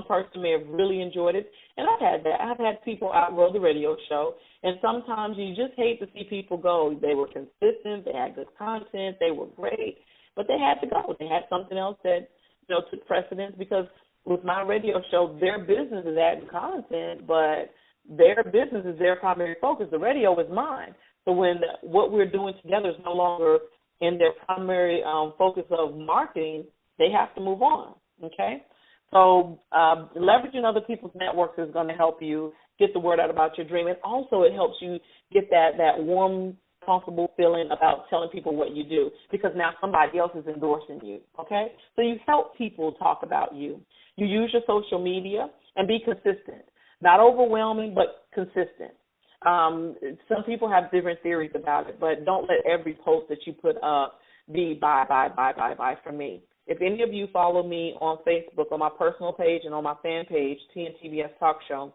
person may have really enjoyed it, and I've had that. I've had people outgrow the radio show, and sometimes you just hate to see people go. They were consistent, they had good content, they were great, but they had to go. They had something else that, took precedence, because with my radio show, their business is adding content, but their business is their primary focus. The radio is mine. So when what we're doing together is no longer in their primary focus of marketing, they have to move on, okay? So leveraging other people's networks is going to help you get the word out about your dream. And also it helps you get that warm, comfortable feeling about telling people what you do, because now somebody else is endorsing you, okay? So you help people talk about you. You use your social media and be consistent. Not overwhelming, but consistent. Some people have different theories about it, but don't let every post that you put up be buy from me. If any of you follow me on Facebook, on my personal page and on my fan page, TNTBS Talk Show,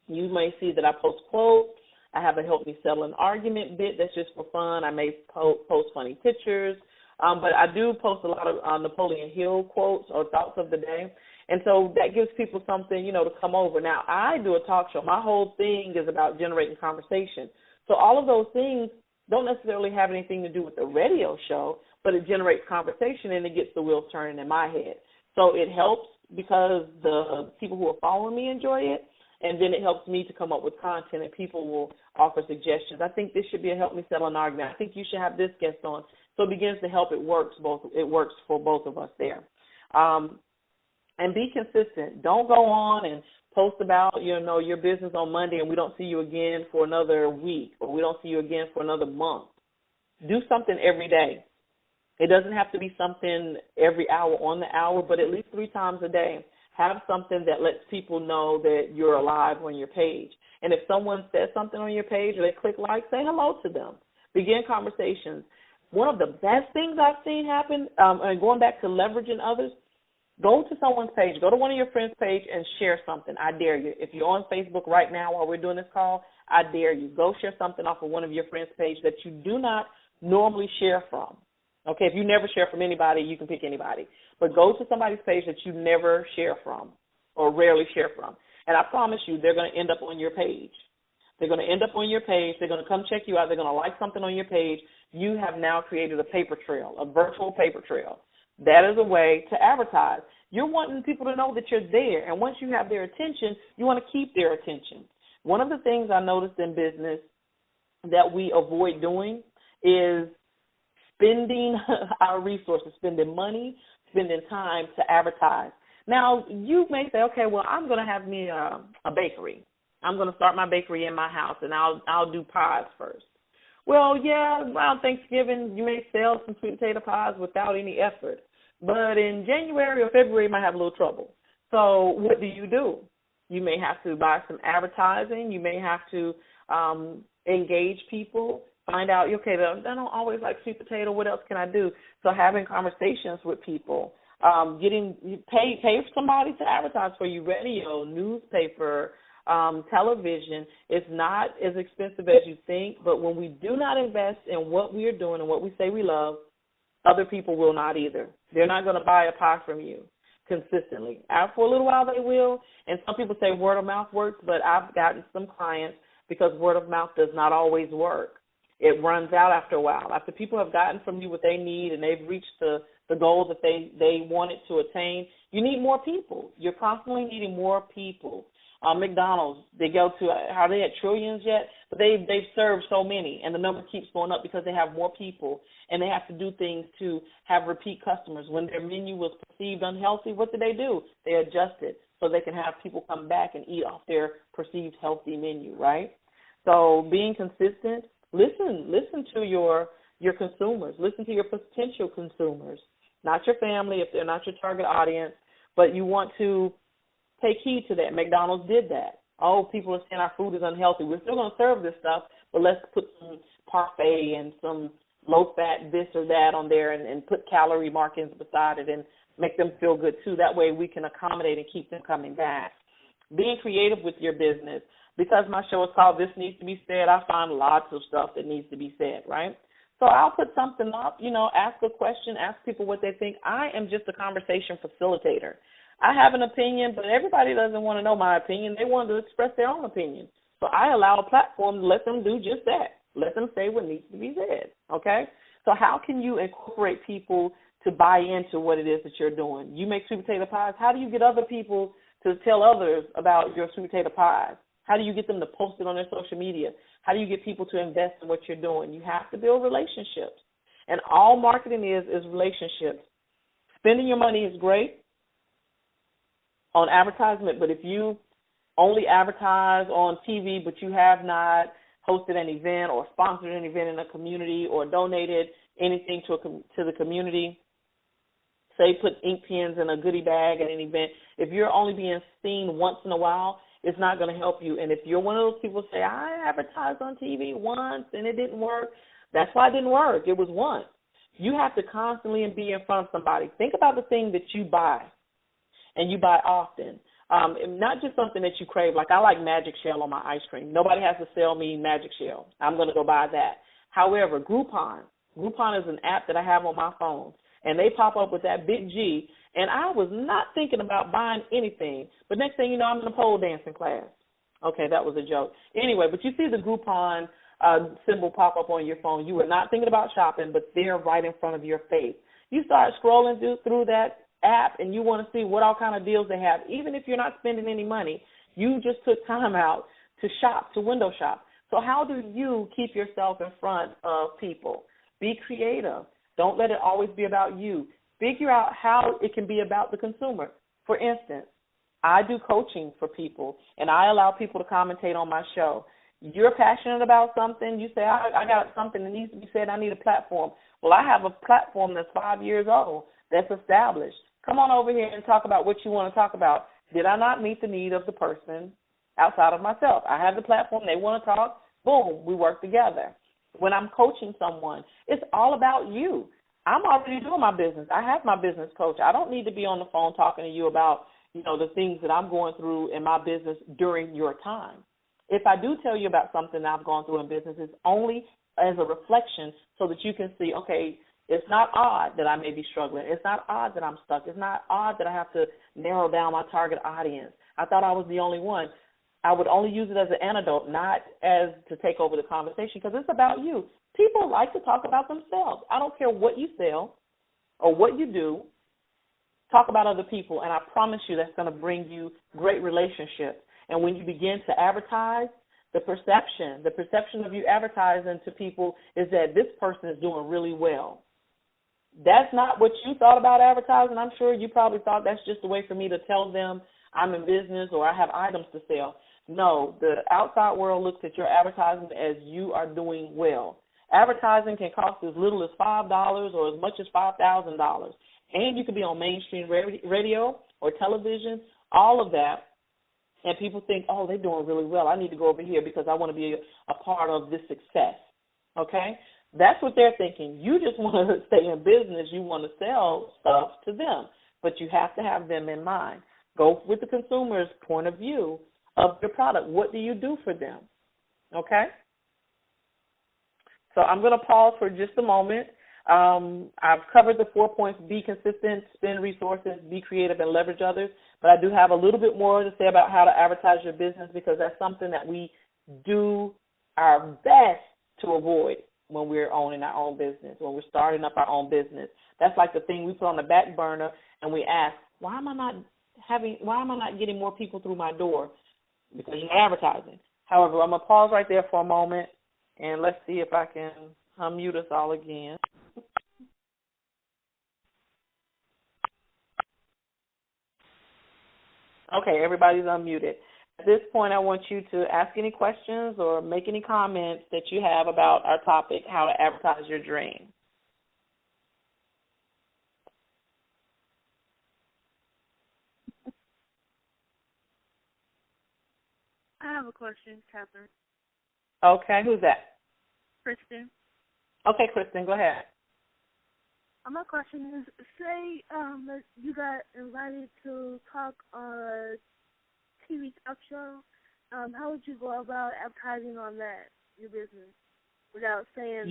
you may see that I post quotes. I have a Help Me Settle an Argument bit that's just for fun. I may post funny pictures. But I do post a lot of Napoleon Hill quotes or thoughts of the day. And so that gives people something, to come over. Now, I do a talk show. My whole thing is about generating conversation. So all of those things don't necessarily have anything to do with the radio show, but it generates conversation and it gets the wheels turning in my head. So it helps because the people who are following me enjoy it, and then it helps me to come up with content and people will offer suggestions. I think this should be a Help Me Settle an Argument. I think you should have this guest on. So it begins to help. It works for both of us there. And be consistent. Don't go on and post about, your business on Monday and we don't see you again for another week, or we don't see you again for another month. Do something every day. It doesn't have to be something every hour on the hour, but at least 3 times a day. Have something that lets people know that you're alive on your page. And if someone says something on your page or they click like, say hello to them. Begin conversations. One of the best things I've seen happen, and going back to leveraging others, go to someone's page. Go to one of your friends' page and share something. I dare you. If you're on Facebook right now while we're doing this call, I dare you. Go share something off of one of your friends' page that you do not normally share from. Okay, if you never share from anybody, you can pick anybody. But go to somebody's page that you never share from or rarely share from. And I promise you, they're going to end up on your page. They're going to end up on your page. They're going to come check you out. They're going to like something on your page. You have now created a paper trail, a virtual paper trail. That is a way to advertise. You're wanting people to know that you're there. And once you have their attention, you want to keep their attention. One of the things I noticed in business that we avoid doing is spending our resources, spending money, spending time to advertise. Now, you may say, okay, well, I'm going to have me a bakery. I'm going to start my bakery in my house, and I'll do pies first. Well, yeah, around Thanksgiving, you may sell some sweet potato pies without any effort. But in January or February, you might have a little trouble. So what do? You may have to buy some advertising. You may have to engage people, find out, okay, I don't always like sweet potato. What else can I do? So having conversations with people, pay somebody to advertise for you, radio, newspaper, television. Is not as expensive as you think, but when we do not invest in what we are doing and what we say we love, other people will not either. They're not going to buy a pie from you consistently. For a little while they will, and some people say word of mouth works, but I've gotten some clients because word of mouth does not always work. It runs out after a while. After people have gotten from you what they need and they've reached the goal that they wanted to attain, you need more people. You're constantly needing more people. McDonald's, they go to, are they at trillions yet? But they've served so many, and the number keeps going up because they have more people, and they have to do things to have repeat customers. When their menu was perceived unhealthy, what did? They adjusted so they can have people come back and eat off their perceived healthy menu, right? So being consistent, listen to your consumers. Listen to your potential consumers, not your family if they're not your target audience, but you want to take heed to that. McDonald's did that. Oh, people are saying our food is unhealthy. We're still going to serve this stuff, but let's put some parfait and some low-fat this or that on there and put calorie markings beside it and make them feel good, too. That way we can accommodate and keep them coming back. Being creative with your business. Because my show is called This Needs to Be Said, I find lots of stuff that needs to be said, right? So I'll put something up, ask a question, ask people what they think. I am just a conversation facilitator. I have an opinion, but everybody doesn't want to know my opinion. They want to express their own opinion. So I allow a platform to let them do just that. Let them say what needs to be said, okay? So how can you incorporate people to buy into what it is that you're doing? You make sweet potato pies. How do you get other people to tell others about your sweet potato pies? How do you get them to post it on their social media? How do you get people to invest in what you're doing? You have to build relationships. And all marketing is relationships. Spending your money is great on advertisement, but if you only advertise on TV, but you have not hosted an event or sponsored an event in a community or donated anything to the community, say put ink pens in a goodie bag at an event, if you're only being seen once in a while, it's not going to help you. And if you're one of those people who say, I advertised on TV once and it didn't work, that's why it didn't work. It was once. You have to constantly be in front of somebody. Think about the thing that you buy, and you buy often. Not just something that you crave. Like I like Magic Shell on my ice cream. Nobody has to sell me Magic Shell. I'm going to go buy that. However, Groupon is an app that I have on my phone, and they pop up with that big G, and I was not thinking about buying anything. But next thing you know, I'm in a pole dancing class. Okay, that was a joke. Anyway, but you see the Groupon symbol pop up on your phone. You were not thinking about shopping, but they're right in front of your face. You start scrolling through that app, and you want to see what all kind of deals they have. Even if you're not spending any money, you just took time out to shop, to window shop. So how do you keep yourself in front of people? Be creative. Don't let it always be about you. Figure out how it can be about the consumer. For instance, I do coaching for people, and I allow people to commentate on my show. You're passionate about something. You say, I got something that needs to be said. I need a platform. Well, I have a platform that's 5 years old, that's established. Come on over here and talk about what you want to talk about. Did I not meet the need of the person outside of myself? I have the platform. They want to talk. Boom, we work together. When I'm coaching someone, it's all about you. I'm already doing my business. I have my business coach. I don't need to be on the phone talking to you about, the things that I'm going through in my business during your time. If I do tell you about something that I've gone through in business, it's only as a reflection so that you can see, okay, it's not odd that I may be struggling. It's not odd that I'm stuck. It's not odd that I have to narrow down my target audience. I thought I was the only one. I would only use it as an antidote, not as to take over the conversation, because it's about you. People like to talk about themselves. I don't care what you sell or what you do. Talk about other people, and I promise you that's going to bring you great relationships. And when you begin to advertise, the perception of you advertising to people is that this person is doing really well. That's not what you thought about advertising. I'm sure you probably thought that's just a way for me to tell them I'm in business or I have items to sell. No, the outside world looks at your advertising as you are doing well. Advertising can cost as little as $5 or as much as $5,000. And you can be on mainstream radio or television, all of that. And people think, oh, they're doing really well. I need to go over here because I want to be a part of this success. Okay? That's what they're thinking. You just want to stay in business. You want to sell stuff to them. But you have to have them in mind. Go with the consumer's point of view of your product. What do you do for them? Okay? So I'm going to pause for just a moment. I've covered the 4 points: be consistent, spend resources, be creative, and leverage others. But I do have a little bit more to say about how to advertise your business, because that's something that we do our best to avoid when we're owning our own business, when we're starting up our own business. That's like the thing we put on the back burner, and we ask, why am I not getting more people through my door? Because you're advertising. However, I'm going to pause right there for a moment, and let's see if I can unmute us all again. Okay, everybody's unmuted. At this point, I want you to ask any questions or make any comments that you have about our topic, how to advertise your dream. I have a question, Catherine. Okay, who's that? Kristen. Okay, Kristen, go ahead. My question is, say that you got invited to talk on a TV talk show. How would you go about advertising on that, your business, without saying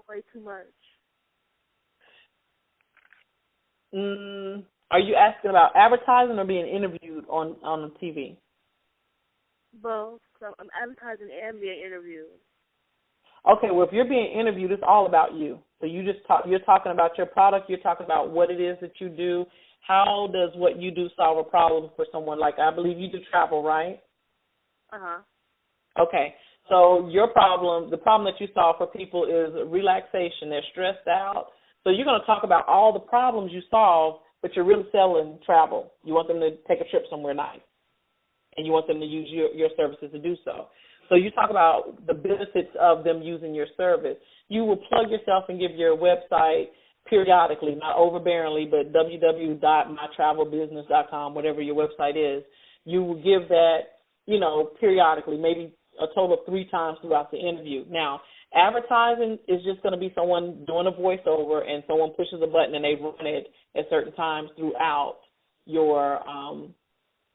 way too much? Are you asking about advertising or being interviewed on the TV? Both. So I'm advertising and being interviewed. Okay, well, if you're being interviewed, it's all about you. So you're talking about your product. You're talking about what it is that you do. How does what you do solve a problem for someone? Like, I believe you do travel, right? Uh-huh. Okay, so the problem that you solve for people is relaxation. They're stressed out. So you're going to talk about all the problems you solve, but you're really selling travel. You want them to take a trip somewhere nice, and you want them to use your services to do so. So you talk about the benefits of them using your service. You will plug yourself and give your website periodically, not overbearingly, but www.mytravelbusiness.com, whatever your website is. You will give that, periodically, maybe a total of 3 times throughout the interview. Now, advertising is just going to be someone doing a voiceover and someone pushes a button and they run it at certain times throughout your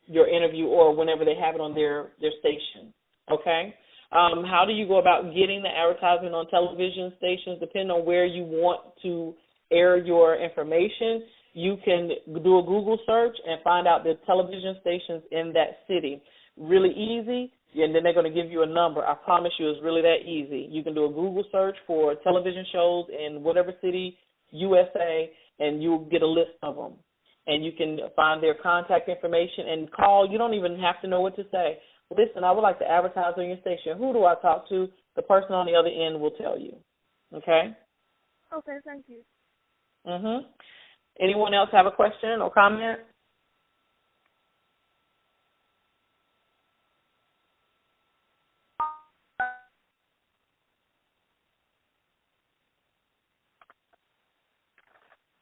interview or whenever they have it on their station. Okay? How do you go about getting the advertisement on television stations? Depending on where you want to air your information, you can do a Google search and find out the television stations in that city. Really easy, and then they're going to give you a number. I promise you it's really that easy. You can do a Google search for television shows in whatever city, USA, and you'll get a list of them. And you can find their contact information and call. You don't even have to know what to say. Listen, I would like to advertise on your station. Who do I talk to? The person on the other end will tell you. Okay? Okay, thank you. Anyone else have a question or comment?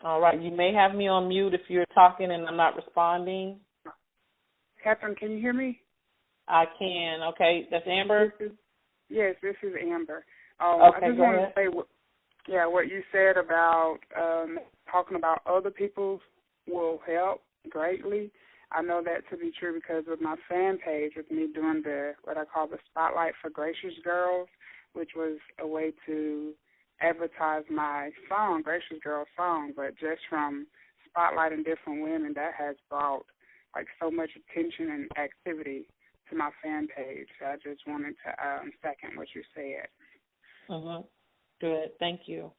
All right. You may have me on mute if you're talking and I'm not responding. Catherine, can you hear me? I can. Okay. That's Amber? This is Amber. Okay, I just want to say what you said about talking about other people will help greatly. I know that to be true because with my fan page, with me doing what I call the Spotlight for Gracious Girls, which was a way to advertise my song, Gracious Girl song, but just from spotlighting different women, that has brought so much attention and activity to my fan page. So I just wanted to second what you said. Good. Thank you.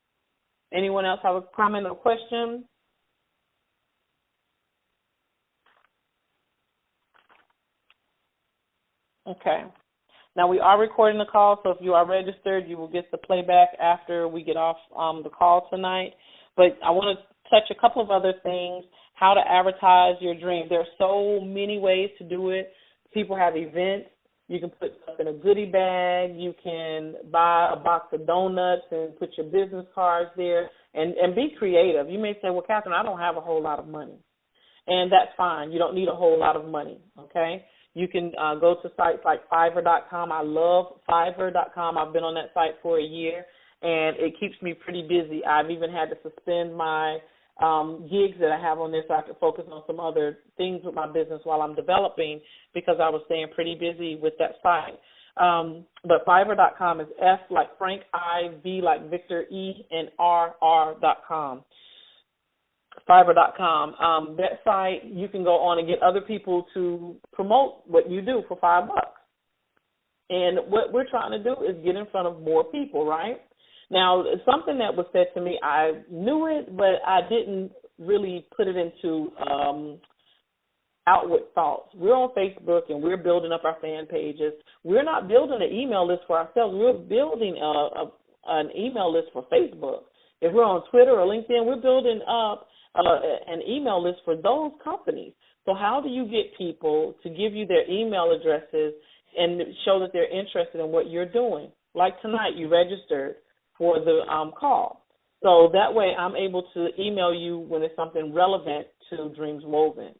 Anyone else have a comment or question? Okay. Now, we are recording the call, so if you are registered, you will get the playback after we get off the call tonight. But I want to touch a couple of other things, how to advertise your dream. There are so many ways to do it. People have events. You can put stuff in a goodie bag. You can buy a box of donuts and put your business cards there and be creative. You may say, well, Catherine, I don't have a whole lot of money. And that's fine. You don't need a whole lot of money, okay? You can go to sites like Fiverr.com. I love Fiverr.com. I've been on that site for a year, and it keeps me pretty busy. I've even had to suspend my gigs that I have on there so I can focus on some other things with my business while I'm developing because I was staying pretty busy with that site. But Fiverr.com is F like Frank, I, V like Victor, E, and R.com. Fiverr.com. That site, you can go on and get other people to promote what you do for $5. And what we're trying to do is get in front of more people, right? Now, something that was said to me, I knew it, but I didn't really put it into outward thoughts. We're on Facebook, and we're building up our fan pages. We're not building an email list for ourselves. We're building an email list for Facebook. If we're on Twitter or LinkedIn, we're building up an email list for those companies. So how do you get people to give you their email addresses and show that they're interested in what you're doing? Like tonight, you registered for the call. So that way I'm able to email you when it's something relevant to Dreams Woven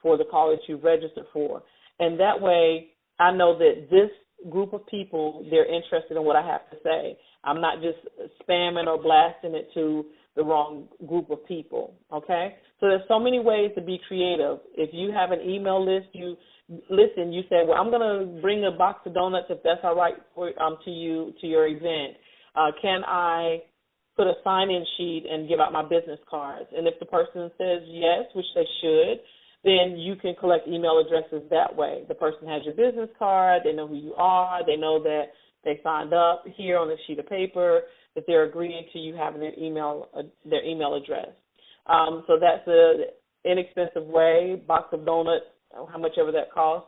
for the call that you've registered for. And that way I know that this group of people, they're interested in what I have to say. I'm not just spamming or blasting it to the wrong group of people, okay? So there's so many ways to be creative. If you have an email list, you say, well, I'm going to bring a box of donuts if that's all right for, to you, to your event. Can I put a sign-in sheet and give out my business cards. And if the person says yes, which they should, then you can collect email addresses that way. The person has your business card, they know who you are, they know that they signed up here on this sheet of paper, that they're agreeing to you having their email address. So that's an inexpensive way, box of donuts, how much ever that costs,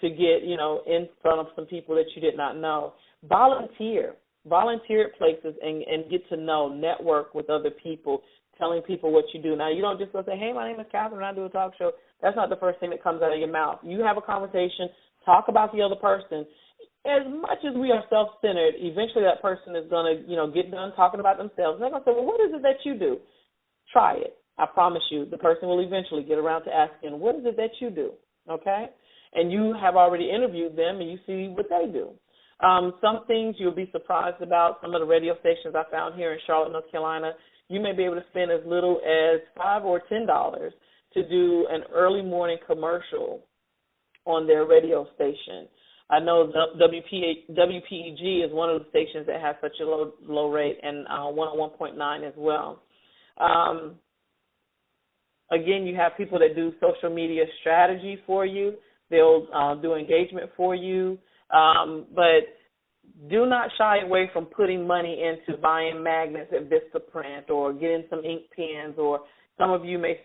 to get, in front of some people that you did not know. Volunteer at places and get to know, network with other people, telling people what you do. Now, you don't just go say, hey, my name is Catherine, I do a talk show. That's not the first thing that comes out of your mouth. You have a conversation, talk about the other person. As much as we are self-centered, eventually that person is going to, get done talking about themselves. And they're going to say, well, what is it that you do? Try it. I promise you, the person will eventually get around to asking, what is it that you do? Okay? And you have already interviewed them, and you see what they do. Some things you'll be surprised about. Some of the radio stations I found here in Charlotte, North Carolina, you may be able to spend as little as $5 or $10 to do an early morning commercial on their radio station. I know WPEG is one of the stations that has such a low rate, and 101.9 as well. Again, you have people that do social media strategy for you. They'll do engagement for you. But do not shy away from putting money into buying magnets at Vistaprint or getting some ink pens, or some of you may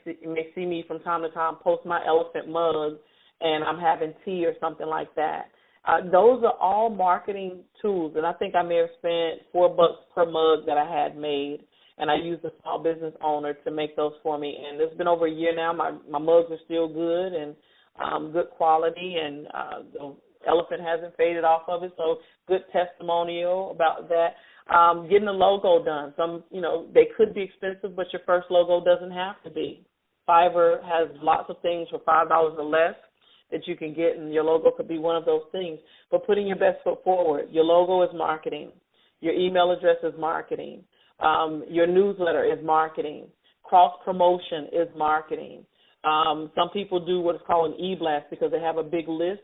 see me from time to time post my elephant mug and I'm having tea or something like that. Those are all marketing tools, and I think I may have spent $4 per mug that I had made, and I used a small business owner to make those for me. And it's been over a year now. My mugs are still good and good quality, and the elephant hasn't faded off of it, so good testimonial about that. Getting the logo done. They could be expensive, but your first logo doesn't have to be. Fiverr has lots of things for $5 or less that you can get, and your logo could be one of those things. But putting your best foot forward. Your logo is marketing. Your email address is marketing. Your newsletter is marketing. Cross-promotion is marketing. Some people do what is called an e-blast because they have a big list.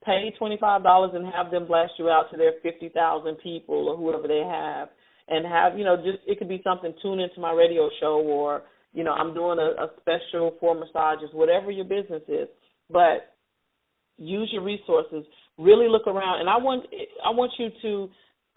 Pay $25 and have them blast you out to their 50,000 people or whoever they have. And have, it could be something, tune into my radio show, or, I'm doing a special for massages, whatever your business is. But use your resources. Really look around. And I want you to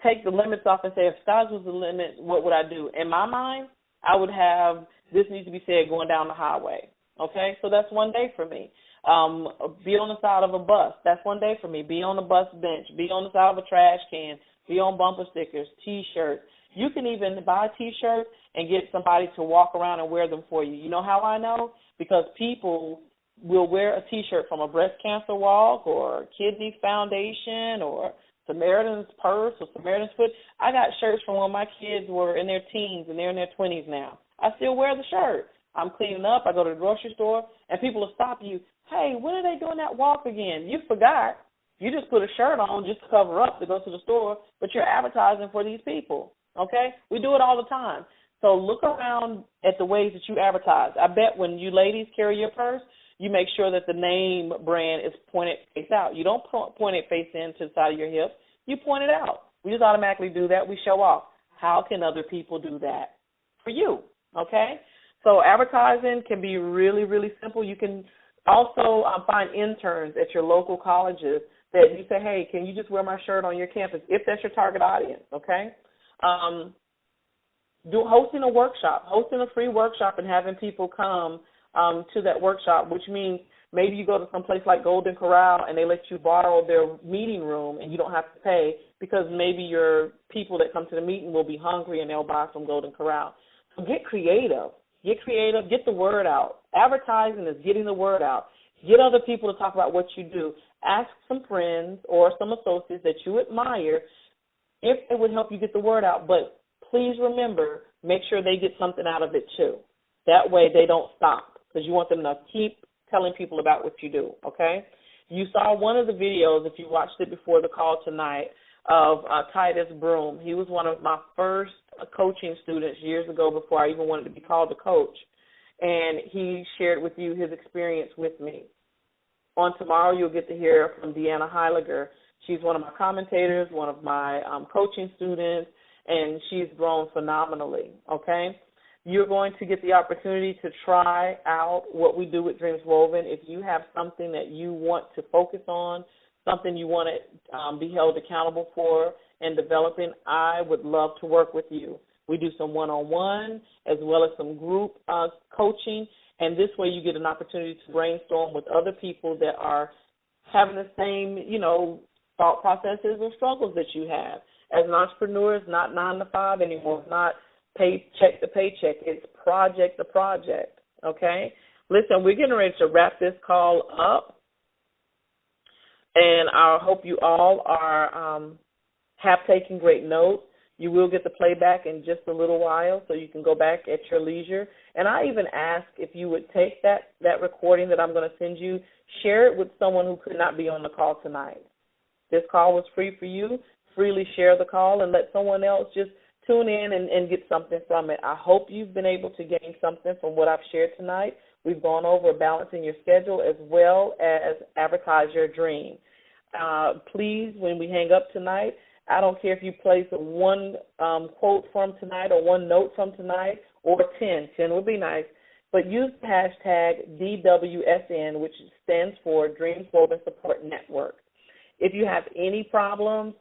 take the limits off and say, if skies was the limit, what would I do? In my mind, I would have, this needs to be said going down the highway. Okay? So that's one day for me. Be on the side of a bus. That's one day for me. Be on the bus bench. Be on the side of a trash can. Be on bumper stickers, T-shirts. You can even buy a T-shirt and get somebody to walk around and wear them for you. You know how I know? Because people will wear a T-shirt from a breast cancer walk or Kidney Foundation or Samaritan's Purse or Samaritan's Foot. I got shirts from when my kids were in their teens and they're in their 20s now. I still wear the shirt. I'm cleaning up. I go to the grocery store, and people will stop you. Hey, when are they doing that walk again? You forgot. You just put a shirt on just to cover up to go to the store, but you're advertising for these people, okay? We do it all the time. So look around at the ways that you advertise. I bet when you ladies carry your purse, you make sure that the name brand is pointed face out. You don't point it face in to the side of your hip. You point it out. We just automatically do that. We show off. How can other people do that for you, okay? So advertising can be really, really simple. You can also find interns at your local colleges that you say, hey, can you just wear my shirt on your campus, if that's your target audience, okay? Hosting a workshop, hosting a free workshop and having people come to that workshop, which means maybe you go to some place like Golden Corral and they let you borrow their meeting room and you don't have to pay because maybe your people that come to the meeting will be hungry and they'll buy from Golden Corral. So get creative. Get creative. Get the word out. Advertising is getting the word out. Get other people to talk about what you do. Ask some friends or some associates that you admire if it would help you get the word out. But please remember, make sure they get something out of it too. That way they don't stop because you want them to keep telling people about what you do, okay? You saw one of the videos, if you watched it before the call tonight, of Titus Broom. He was one of my first coaching students years ago before I even wanted to be called a coach. And he shared with you his experience with me. On tomorrow, you'll get to hear from Deanna Heiliger. She's one of my commentators, one of my coaching students, and she's grown phenomenally, okay? You're going to get the opportunity to try out what we do with Dreams Woven. If you have something that you want to focus on, something you want to be held accountable for and developing, I would love to work with you. We do some one-on-one as well as some group coaching, and this way you get an opportunity to brainstorm with other people that are having the same, thought processes or struggles that you have. As an entrepreneur, it's not 9 to 5 anymore. It's not paycheck to paycheck. It's project to project, okay? Listen, we're getting ready to wrap this call up, and I hope you all have taken great notes. You will get the playback in just a little while, so you can go back at your leisure. And I even ask if you would take that recording that I'm going to send you, share it with someone who could not be on the call tonight. This call was free for you. Freely share the call and let someone else just tune in and get something from it. I hope you've been able to gain something from what I've shared tonight. We've gone over balancing your schedule as well as advertise your dream. Please, when we hang up tonight, I don't care if you place one quote from tonight or one note from tonight or 10. 10 would be nice. But use the hashtag DWSN, which stands for Dreams Woven Support Network. If you have any problems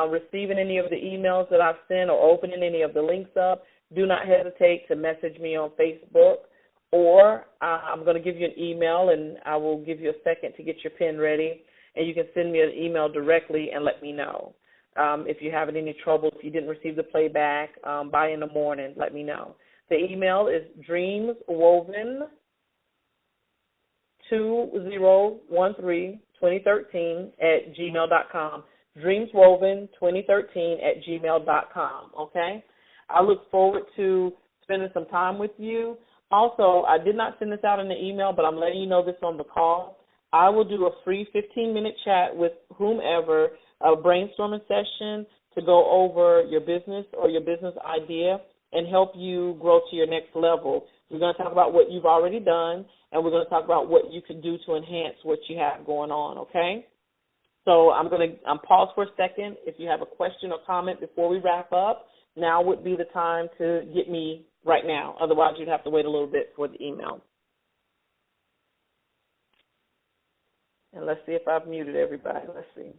receiving any of the emails that I've sent or opening any of the links up, do not hesitate to message me on Facebook, or I'm going to give you an email, and I will give you a second to get your pen ready, and you can send me an email directly and let me know. If you're having any trouble, if you didn't receive the playback by in the morning, let me know. The email is dreamswoven20132013@gmail.com. dreamswoven2013@gmail.com, okay? I look forward to spending some time with you. Also, I did not send this out in the email, but I'm letting you know this on the call. I will do a free 15-minute chat with whomever, a brainstorming session to go over your business or your business idea and help you grow to your next level. We're going to talk about what you've already done, and we're going to talk about what you can do to enhance what you have going on, okay? So I'm pause for a second. If you have a question or comment before we wrap up, now would be the time to get me right now. Otherwise, you'd have to wait a little bit for the email. And let's see if I've muted everybody. Let's see.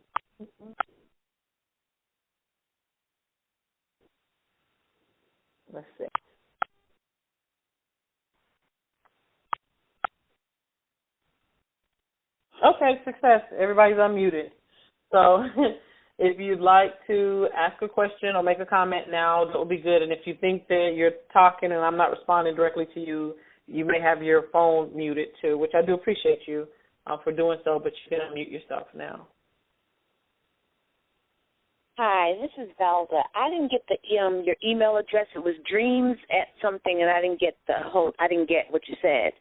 Let's see. Okay, success. Everybody's unmuted. So if you'd like to ask a question or make a comment now, that will be good. And if you think that you're talking and I'm not responding directly to you, you may have your phone muted too, which I do appreciate you for doing so, but you can unmute yourself now. Hi, this is Valda. I didn't get your email address. It was dreams at something, and I didn't get what you said.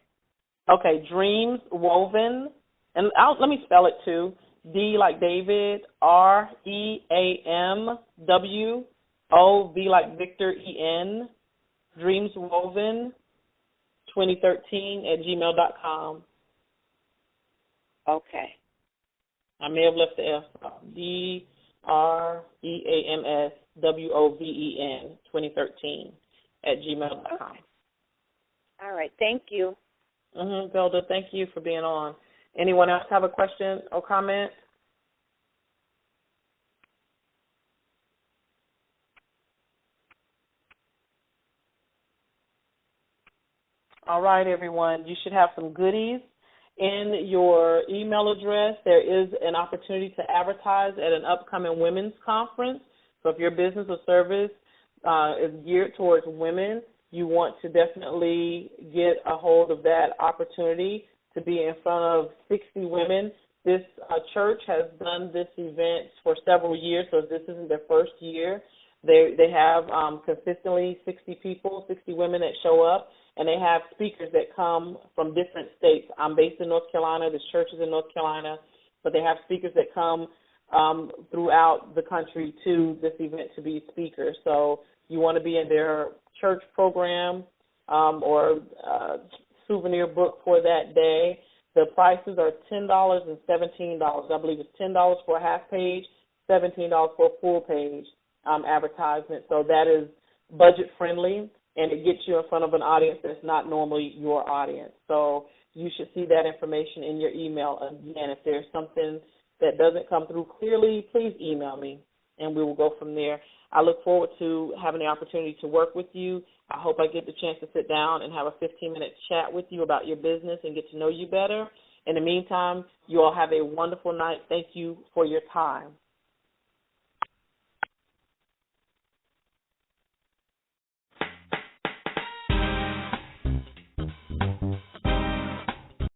Okay, Dreams Woven, and let me spell it too. D like David, REAMWOV like Victor, EN, Dreams Woven 2013@gmail.com. Okay. I may have left the F out. DREAMSWOVEN 2013@gmail.com. Okay. All right. Thank you. Velda, thank you for being on. Anyone else have a question or comment? All right, everyone. You should have some goodies in your email address. There is an opportunity to advertise at an upcoming women's conference. So if your business or service is geared towards women, you want to definitely get a hold of that opportunity to be in front of 60 women. This church has done this event for several years, so this isn't their first year. They have consistently 60 people, 60 women that show up, and they have speakers that come from different states. I'm based in North Carolina. This church is in North Carolina, but they have speakers that come throughout the country to this event to be speakers. So you want to be in their church program or souvenir book for that day. The prices are $10 and $17. I believe it's $10 for a half page, $17 for a full page. advertisement. So that is budget friendly, and it gets you in front of an audience that's not normally your audience. So you should see that information in your email. Again, if there's something that doesn't come through clearly, please email me, and we will go from there. I look forward to having the opportunity to work with you. I hope I get the chance to sit down and have a 15-minute chat with you about your business and get to know you better. In the meantime, you all have a wonderful night. Thank you for your time.